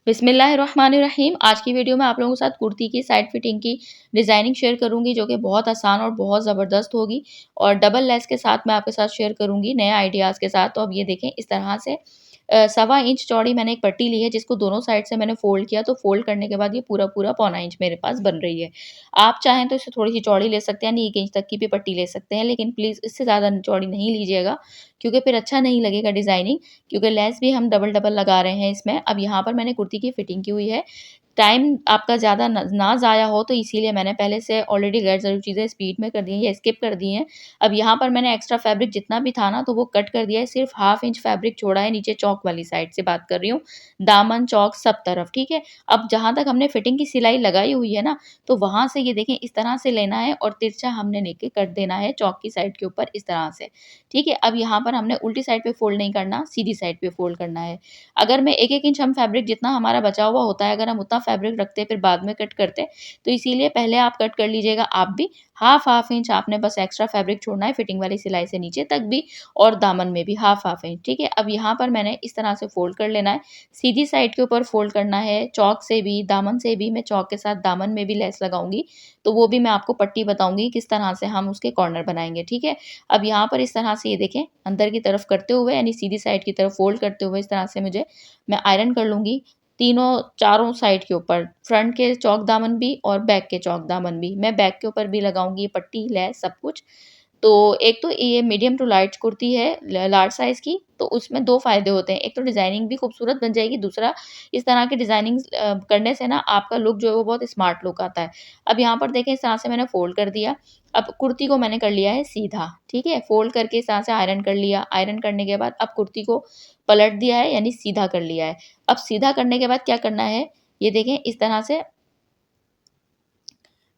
बिस्मिल्लाहिर्रहमानिर्रहीम। आज की वीडियो में आप लोगों के साथ कुर्ती की साइड फिटिंग की डिज़ाइनिंग शेयर करूंगी, जो कि बहुत आसान और बहुत ज़बरदस्त होगी और डबल लेस के साथ मैं आपके साथ शेयर करूंगी नए आइडियाज़ के साथ। तो अब ये देखें, इस तरह से 1.25 इंच चौड़ी मैंने एक पट्टी ली है, जिसको दोनों साइड से मैंने फ़ोल्ड किया। तो फ़ोल्ड करने के बाद ये पूरा पूरा 1.25 इंच मेरे पास बन रही है। आप चाहें तो इसे थोड़ी सी चौड़ी ले सकते हैं, यानी 1 इंच तक की भी पट्टी ले सकते हैं, लेकिन प्लीज़ इससे ज़्यादा चौड़ी नहीं लीजिएगा, क्योंकि फिर अच्छा नहीं लगेगा डिज़ाइनिंग, क्योंकि लेस भी हम डबल डबल लगा रहे हैं इसमें। अब यहाँ पर मैंने कुर्ती की फिटिंग की हुई है। टाइम आपका ज़्यादा ना ज़ाया हो, तो इसीलिए मैंने पहले से ऑलरेडी गैर ज़रूरी चीज़ें स्पीड में कर दी हैं या स्किप कर दी हैं। अब यहाँ पर मैंने एक्स्ट्रा फैब्रिक जितना भी था ना, तो वो कट कर दिया है। सिर्फ 1/2 इंच फैब्रिक छोड़ा है, नीचे चौक वाली साइड से बात कर रही हूँ, दामन चौक सब तरफ, ठीक है। अब जहाँ तक हमने फिटिंग की सिलाई लगाई हुई है ना, तो वहाँ से ये देखें, इस तरह से लेना है और तिरछा हमने लेके कट देना है चौक की साइड के ऊपर, इस तरह से, ठीक है। अब यहाँ पर हमने उल्टी साइड पे फोल्ड नहीं करना, सीधी साइड पे फोल्ड करना है। अगर मैं 1-1 इंच हम फैब्रिक जितना हमारा बचा हुआ होता है, अगर हम उतना फैब्रिक रखते फिर बाद में कट करते, तो इसीलिए पहले आप कट कर लीजिएगा। आप भी हाफ इंच आपने बस एक्स्ट्रा फैब्रिक छोड़ना है फिटिंग वाली सिलाई से नीचे तक भी, और दामन में भी हाफ इंच, ठीक है। अब यहाँ पर मैंने इस तरह से फोल्ड कर लेना है, सीधी साइड के ऊपर फोल्ड करना है, चौक से भी दामन से भी। मैं चौक के साथ दामन में भी लेस लगाऊंगी, तो वो भी मैं आपको पट्टी बताऊंगी किस तरह से हम उसके कॉर्नर बनाएंगे, ठीक है। अब यहाँ पर इस तरह से ये देखें, अंदर की तरफ करते हुए, यानी सीधी साइड की तरफ फोल्ड करते हुए, इस तरह से मैं आयरन कर लूँगी तीनों चारों साइड के ऊपर, फ्रंट के चौक दामन भी और बैक के चौक दामन भी। मैं बैक के ऊपर भी लगाऊंगी पट्टी, लैस, सब कुछ। तो एक तो ये मीडियम टू लार्ज कुर्ती है, लार्ज साइज़ की, तो उसमें 2 फ़ायदे होते हैं। एक तो डिज़ाइनिंग भी खूबसूरत बन जाएगी, दूसरा इस तरह की डिज़ाइनिंग करने से ना आपका लुक जो है वो बहुत स्मार्ट लुक आता है। अब यहाँ पर देखें, इस तरह से मैंने फ़ोल्ड कर दिया। अब कुर्ती को मैंने कर लिया है सीधा, ठीक है? फ़ोल्ड करके इस तरह से आयरन कर लिया। आयरन करने के बाद अब कुर्ती को पलट दिया है, यानी सीधा कर लिया है। अब सीधा करने के बाद क्या करना है, ये देखें, इस तरह से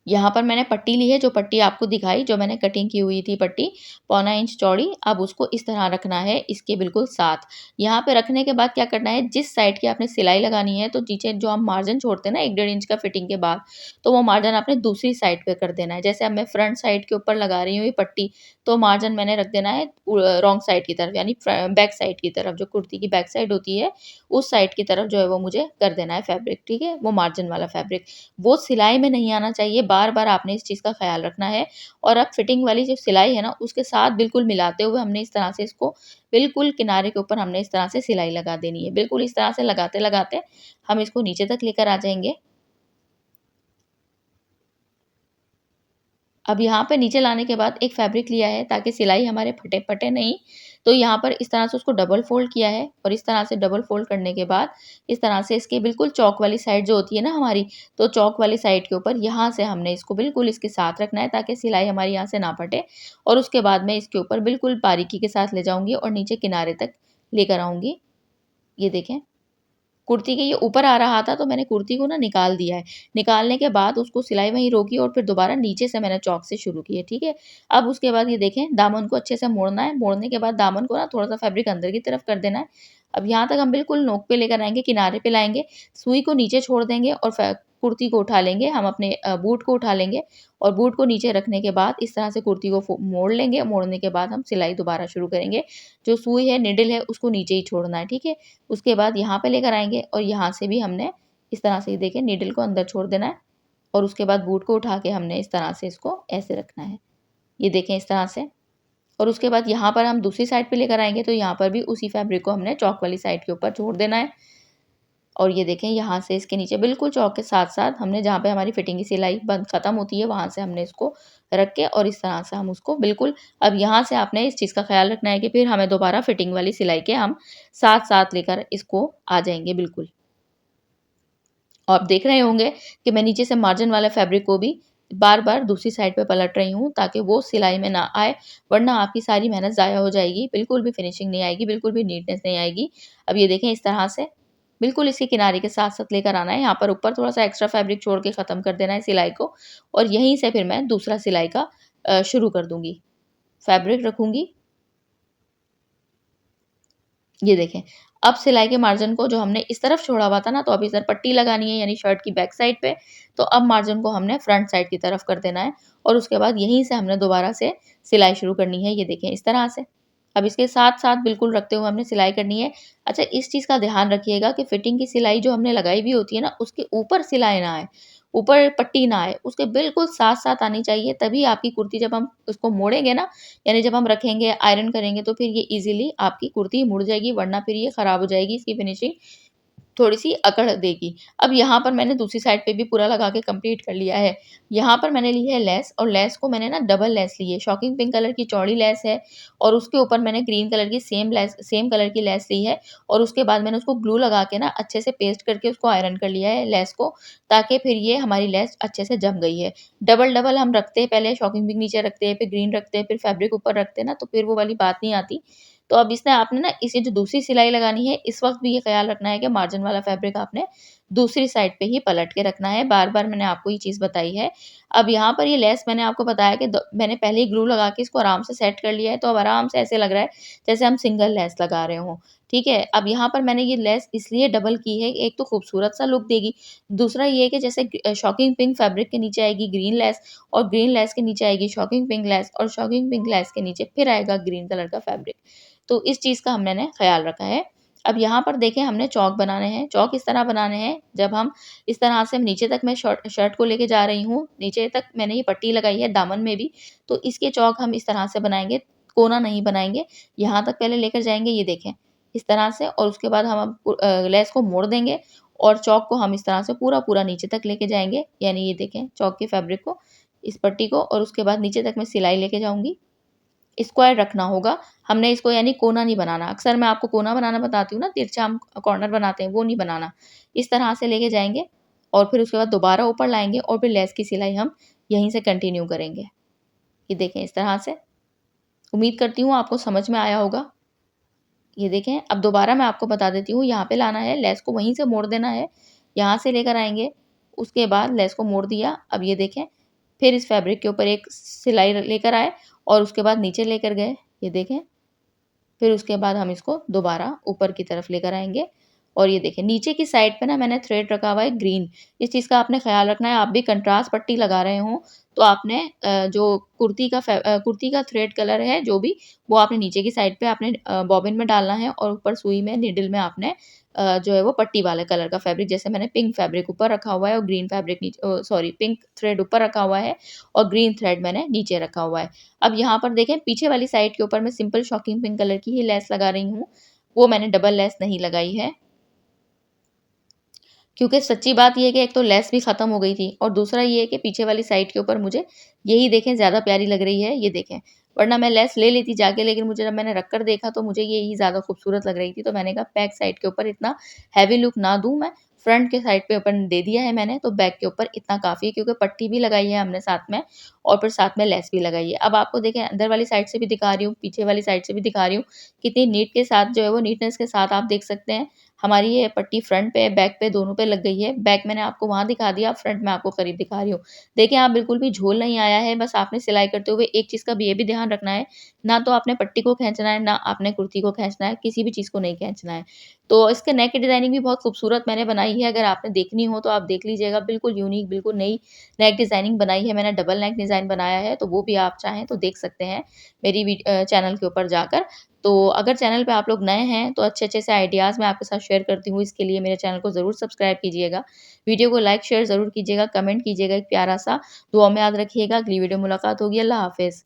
यहाँ पर मैंने पट्टी ली है, जो पट्टी आपको दिखाई, जो मैंने कटिंग की हुई थी पट्टी, 1.25 इंच चौड़ी। अब उसको इस तरह रखना है, इसके बिल्कुल साथ। यहाँ पे रखने के बाद क्या करना है, जिस साइड की आपने सिलाई लगानी है, तो नीचे जो हम मार्जिन छोड़ते हैं ना 1 डेढ़ इंच का फिटिंग के बाद, तो वो मार्जिन आपने दूसरी साइड पे कर देना है। जैसे अब मैं फ्रंट साइड के ऊपर लगा रही हूँ ये पट्टी, तो मार्जिन मैंने रख देना है रॉन्ग साइड की तरफ, यानी बैक साइड की तरफ, जो कुर्ती की बैक साइड होती है, उस साइड की तरफ जो है वो मुझे कर देना है फैब्रिक, ठीक है, वो मार्जिन वाला फैब्रिक। वो सिलाई में नहीं आना चाहिए, बार-बार आपने इस चीज़ का ख़्याल रखना है। और अब फिटिंग वाली जो सिलाई है ना, उसके साथ बिल्कुल मिलाते हुए हमने इस तरह से इसको बिल्कुल किनारे के ऊपर हमने इस तरह से सिलाई लगा देनी है। बिल्कुल इस तरह से लगाते-लगाते हम इसको नीचे तक लेकर आ जाएँगे। अब यहाँ पे नीचे लाने के बाद एक फैब्रिक लिया है, ताकि सिलाई हमारे फटे-फटे नहीं, तो यहाँ पर इस तरह से उसको डबल फ़ोल्ड किया है, और इस तरह से डबल फ़ोल्ड करने के बाद इस तरह से इसके बिल्कुल चौक वाली साइड जो होती है ना हमारी, तो चौक वाली साइड के ऊपर यहाँ से हमने इसको बिल्कुल इसके साथ रखना है, ताकि सिलाई हमारी यहाँ से ना फटे। और उसके बाद मैं इसके ऊपर बिल्कुल बारीकी के साथ ले जाऊँगी और नीचे किनारे तक लेकर आऊँगी। ये देखें। कुर्ती के ये ऊपर आ रहा था, तो मैंने कुर्ती को ना निकाल दिया है। निकालने के बाद उसको सिलाई वहीं रोकी और फिर दोबारा नीचे से मैंने चौक से शुरू की है, ठीक है? अब उसके बाद ये देखें, दामन को अच्छे से मोड़ना है, मोड़ने के बाद दामन को ना थोड़ा-सा फैब्रिक अंदर की तरफ कर देना है। अब यहाँ तक हम बिल्कुल नोक पे लेकर आएँगे, किनारे पे लाएँगे, सुई को नीचे छोड़ देंगे और कुर्ती को उठा लेंगे, हम अपने बूट को उठा लेंगे, और बूट को नीचे रखने के बाद इस तरह से कुर्ती को मोड़ लेंगे। मोड़ने के बाद हम सिलाई दोबारा शुरू करेंगे। जो सुई है, निडल है, उसको नीचे ही छोड़ना है, ठीक है? उसके बाद यहाँ पे लेकर आएँगे और यहाँ से भी हमने इस तरह से, ये देखिए, नीडल को अंदर छोड़ देना है, और उसके बाद बूट को उठा के हमने इस तरह से इसको ऐसे रखना है। ये देखें, इस तरह से। और उसके बाद यहाँ पर हम दूसरी साइड पे लेकर आएँगे, तो यहाँ पर भी उसी फैब्रिक को हमने चौक वाली साइड के ऊपर छोड़ देना है। और ये देखें, यहाँ से इसके नीचे बिल्कुल चौक के साथ-साथ हमने, जहाँ पे हमारी फिटिंग की सिलाई बंद खत्म होती है, वहाँ से हमने इसको रख के और इस तरह से हम उसको बिल्कुल, अब यहाँ से आपने इस चीज़ का ख़्याल रखना है कि फिर हमें दोबारा फिटिंग वाली सिलाई के हम साथ-साथ लेकर इसको आ जाएँगे बिल्कुल। और आप देख रहे होंगे कि मैं नीचे से मार्जिन वाले फैब्रिक को भी बार-बार दूसरी साइड पे पलट रही हूँ, ताकि वो सिलाई में ना आए, वरना आपकी सारी मेहनत ज़ाया हो जाएगी, बिल्कुल भी फिनिशिंग नहीं आएगी, बिल्कुल भी नीटनेस नहीं आएगी। अब ये देखें, इस तरह से बिल्कुल इसके किनारे के साथ-साथ लेकर आना है। यहाँ पर ऊपर थोड़ा-सा एक्स्ट्रा फैब्रिक छोड़ के ख़त्म कर देना है सिलाई को, और यहीं से फिर मैं दूसरा सिलाई का शुरू कर दूँगी। फैब्रिक रखूँगी, ये देखें। अब सिलाई के मार्जिन को जो हमने इस तरफ छोड़ा हुआ था ना, तो अब इधर पट्टी लगानी है, यानी शर्ट की बैक साइड पे, तो अब मार्जिन को हमने फ्रंट साइड की तरफ कर देना है, और उसके बाद यहीं से हमने दोबारा से सिलाई शुरू करनी है, ये देखें, इस तरह से। अब इसके साथ-साथ बिल्कुल रखते हुए हमने सिलाई करनी है। अच्छा, इस चीज़ का ध्यान रखिएगा कि फिटिंग की सिलाई जो हमने लगाई हुई होती है ना, उसके ऊपर सिलाई ना आए, ऊपर पट्टी ना आए, उसके बिल्कुल साथ-साथ आनी चाहिए, तभी आपकी कुर्ती जब हम उसको मोड़ेंगे ना, यानी जब हम रखेंगे, आयरन करेंगे तो फिर ये ईज़िली आपकी कुर्ती मुड़ जाएगी, वरना फिर ये खराब हो जाएगी, इसकी फिनिशिंग थोड़ी-सी अकड़ देगी। अब यहाँ पर मैंने दूसरी साइड पे भी पूरा लगा के कंप्लीट कर लिया है। यहाँ पर मैंने ली है लेस, और लेस को मैंने ना डबल लेस ली है। शॉकिंग पिंक कलर की चौड़ी लेस है और उसके ऊपर मैंने ग्रीन कलर की सेम कलर की लेस ली है, और उसके बाद मैंने उसको ग्लू लगा के ना अच्छे से पेस्ट करके उसको आयरन कर लिया है लेस को, ताकि फिर ये हमारी लेस अच्छे से जम गई है। डबल-डबल हम रखते हैं, पहले शॉकिंग पिंक नीचे रखते हैं, फिर ग्रीन रखते हैं, फिर फैब्रिक ऊपर रखते हैं ना, तो फिर वो वाली बात नहीं आती। तो अब इसमें आपने ना इसे जो दूसरी सिलाई लगानी है, इस वक़्त भी ये ख़्याल रखना है कि मार्जिन वाला फैब्रिक आपने दूसरी साइड पे ही पलट के रखना है, बार-बार मैंने आपको ये चीज़ बताई है। अब यहाँ पर ये लेस मैंने आपको बताया कि द मैंने पहले ही ग्लू लगा के इसको आराम से सेट कर लिया है, तो अब आराम से ऐसे लग रहा है जैसे हम सिंगल लेस लगा रहे हों, ठीक है? अब यहाँ पर मैंने ये लेस इसलिए डबल की है, एक तो खूबसूरत-सा लुक देगी, दूसरा ये है कि जैसे शॉकिंग पिंक फैब्रिक के नीचे आएगी ग्रीन लेस, और ग्रीन लेस के नीचे आएगी शॉकिंग पिंक लेस, और शॉकिंग पिंक लेस के नीचे फिर आएगा ग्रीन कलर का फैब्रिक। तो इस चीज़ का मैंने ख़्याल रखा है। अब यहाँ पर देखें, हमने चौक बनाने हैं। चौक इस तरह बनाने हैं, जब हम इस तरह से नीचे तक मैं शर्ट को लेके जा रही हूँ, नीचे तक मैंने ये पट्टी लगाई है दामन में भी, तो इसके चौक हम इस तरह से बनाएँगे, कोना नहीं बनाएँगे। यहाँ तक पहले लेकर जाएँगे, ये देखें, इस तरह से, और उसके बाद हम अब लेस को मोड़ देंगे और चौक को हम इस तरह से पूरा-पूरा नीचे तक लेके जाएँगे। यानी ये देखें चौक के फैब्रिक को, इस पट्टी को, और उसके बाद नीचे तक मैं सिलाई लेके जाऊँगी। स्क्वायर रखना होगा, हमने इसको यानी कोना नहीं बनाना। अक्सर मैं आपको कोना बनाना बताती हूँ ना, तिरछा हम कॉर्नर बनाते हैं, वो नहीं बनाना। इस तरह से लेके जाएँगे और फिर उसके बाद दोबारा ऊपर लाएँगे और फिर लेस की सिलाई हम यहीं से कंटिन्यू करेंगे। ये देखें इस तरह से। उम्मीद करती हूँ आपको समझ में आया होगा। ये देखें, अब दोबारा मैं आपको बता देती हूँ, यहाँ पे लाना है, लेस को वहीं से मोड़ देना है, यहाँ से लेकर आएँगे, उसके बाद लेस को मोड़ दिया। अब ये देखें, फिर इस फैब्रिक के ऊपर एक सिलाई लेकर आए और उसके बाद नीचे लेकर गए, ये देखें। फिर उसके बाद हम इसको दोबारा ऊपर की तरफ लेकर आएँगे, और ये देखिए नीचे की साइड पे ना मैंने थ्रेड रखा हुआ है ग्रीन। इस चीज़ का आपने ख़्याल रखना है, आप भी कंट्रास्ट पट्टी लगा रहे हों, तो आपने जो कुर्ती का थ्रेड कलर है जो भी, वो आपने नीचे की साइड पे आपने बॉबिन में डालना है, और ऊपर सुई में नीडल में आपने जो है वो पट्टी वाले कलर का फैब्रिक, जैसे मैंने पिंक फैब्रिक ऊपर रखा हुआ है और green fabric sorry pink thread ऊपर रखा हुआ है और ग्रीन थ्रेड मैंने नीचे रखा हुआ है। अब यहाँ पर देखें, पीछे वाली साइड के ऊपर मैं सिंपल शॉकिंग पिंक कलर की ही लेस लगा रही हूँ, वो मैंने डबल लेस नहीं लगाई है। क्योंकि सच्ची बात ये है कि एक तो लेस भी ख़त्म हो गई थी, और दूसरा ये है कि पीछे वाली साइड के ऊपर मुझे यही देखें ज़्यादा प्यारी लग रही है, ये देखें। वरना मैं लेस ले लेती जाके, लेकिन मुझे जब मैंने रख कर देखा तो मुझे ये ही ज़्यादा खूबसूरत लग रही थी, तो मैंने कहा बैक साइड के ऊपर इतना हेवी लुक ना दूँ मैं, फ्रंट के साइड पे अपन दे दिया है मैंने, तो बैक के ऊपर इतना काफ़ी है, क्योंकि पट्टी भी लगाई है हमने साथ में, और फिर साथ में लेस भी लगाई है। अब आपको देखें, अंदर वाली साइड से भी दिखा रही हूँ, पीछे वाली साइड से भी दिखा रही हूँ, कितनी नीट के साथ जो है वो नीटनेस के साथ आप देख सकते हैं। हमारी ये पट्टी फ्रंट पे, बैक पे, दोनों पे लग गई है। बैक मैंने आपको वहाँ दिखा दिया, फ्रंट में आपको करीब दिखा रही हूँ। देखिए, आप बिल्कुल भी झोल नहीं आया है, बस आपने सिलाई करते हुए एक चीज़ का भी ये भी ध्यान रखना है, ना तो आपने पट्टी को खींचना है, ना आपने कुर्ती को खींचना है, किसी भी चीज़ को नहीं खींचना है। तो इसके नेक की डिज़ाइनिंग भी बहुत खूबसूरत मैंने बनाई है, अगर आपने देखनी हो तो आप देख लीजिएगा, बिल्कुल यूनिक, बिल्कुल नई नेक डिज़ाइनिंग बनाई है मैंने, डबल नेक डिज़ाइन बनाया है, तो वो भी आप चाहें तो देख सकते हैं मेरी चैनल के ऊपर जाकर। तो अगर चैनल पे आप लोग नए हैं, तो अच्छे-अच्छे से आइडियाज़ मैं आपके साथ शेयर करती हूँ, इसके लिए मेरे चैनल को ज़रूर सब्सक्राइब कीजिएगा। वीडियो को लाइक, शेयर ज़रूर कीजिएगा, कमेंट कीजिएगा एक प्यारा-सा। दुआ में याद रखिएगा, अगली वीडियो मुलाकात होगी। अल्लाह हाफ़िज़।